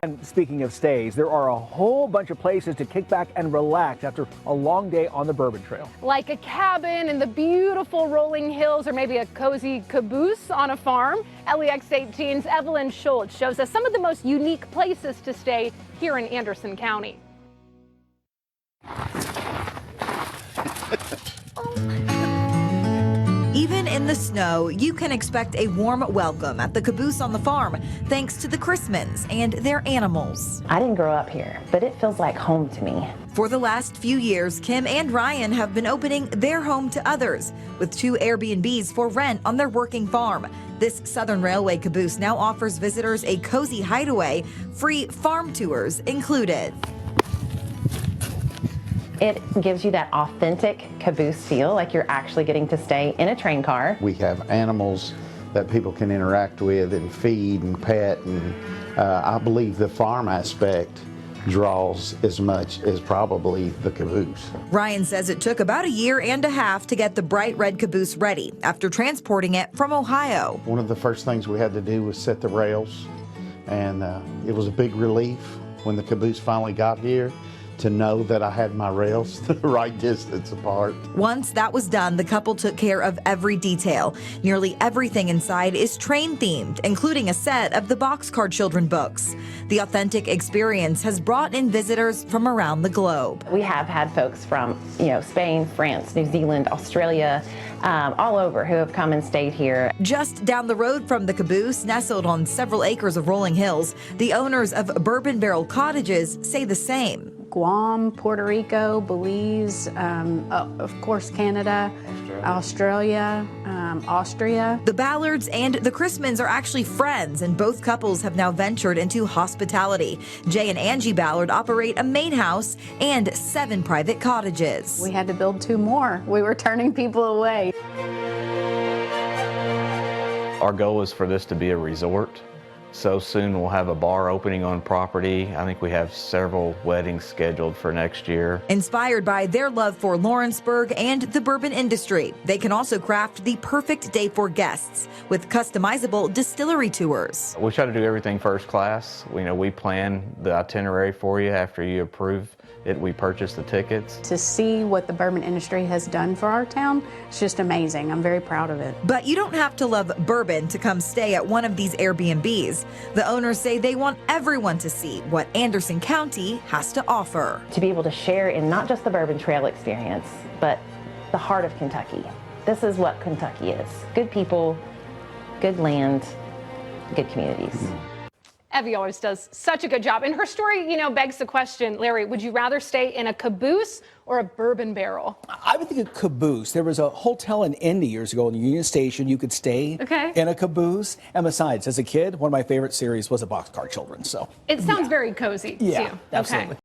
And speaking of stays, there are a whole bunch of places to kick back and relax after a long day on the Bourbon Trail. Like a cabin in the beautiful rolling hills, or maybe a cozy caboose on a farm. LEX 18's Evelyn Schultz shows us some of the most unique places to stay here in Anderson County. Even in the snow, you can expect a warm welcome at the Caboose on the farm, thanks to the Chrismans and their animals. I didn't grow up here, but it feels like home to me. For the last few years, Kim and Ryan have been opening their home to others, with 2 Airbnbs for rent on their working farm. This Southern Railway caboose now offers visitors a cozy hideaway, free farm tours included. It gives you that authentic caboose feel, like you're actually getting to stay in a train car. We have animals that people can interact with and feed and pet, and I believe the farm aspect draws as much as probably the caboose. Ryan says it took about 1.5 years to get the bright red caboose ready after transporting it from Ohio. One of the first things we had to do was set the rails, and it was a big relief when the caboose finally got here to know that I had my rails the right distance apart. Once that was done, the couple took care of every detail. Nearly everything inside is train themed, including a set of the Boxcar Children books. The authentic experience has brought in visitors from around the globe. We have had folks from, Spain, France, New Zealand, Australia, all over who have come and stayed here. Just down the road from the caboose, nestled on several acres of rolling hills, the owners of Bourbon Barrel Cottages say the same. Guam, Puerto Rico, Belize, of course Canada, Australia, Austria. The Ballards and the Chrismans are actually friends, and both couples have now ventured into hospitality. Jay and Angie Ballard operate a main house and 7 private cottages. We had to build 2 more. We were turning people away. Our goal is for this to be a resort. So soon we'll have a bar opening on property. I think we have several weddings scheduled for next year. Inspired by their love for Lawrenceburg and the bourbon industry, they can also craft the perfect day for guests with customizable distillery tours. We try to do everything first class. We plan the itinerary for you after you approve it. We purchase the tickets. To see what the bourbon industry has done for our town, it's just amazing. I'm very proud of it. But you don't have to love bourbon to come stay at one of these Airbnbs. The owners say they want everyone to see what Anderson County has to offer. To be able to share in not just the Bourbon Trail experience, but the heart of Kentucky. This is what Kentucky is. Good people, good land, good communities. Evie always does such a good job. And her story, begs the question, Larry, would you rather stay in a caboose or a bourbon barrel? I would think a caboose. There was a hotel in Indy years ago in the Union Station. You could stay in a caboose. And besides, as a kid, one of my favorite series was a Boxcar Children. So it sounds very cozy, too. Absolutely.